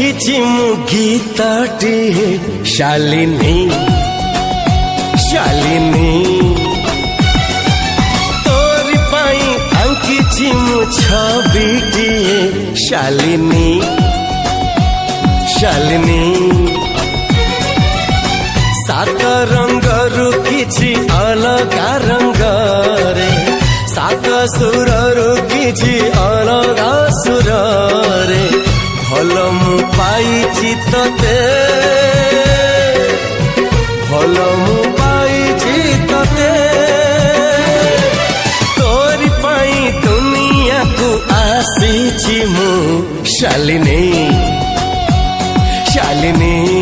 लिखिछि मु गीतटी शालिनी शालिनी तोरी पाई आंकिछि मु छबिटी शालिनी शालिनी सात रंगरु किछि अलगा रंगरे सात सुररु किछि अलगा सुररे भल मु पाइछि तते भल मु पाइछि तते तोरी पाई दुनिया को आसीछि मु शालिनी शालिनी।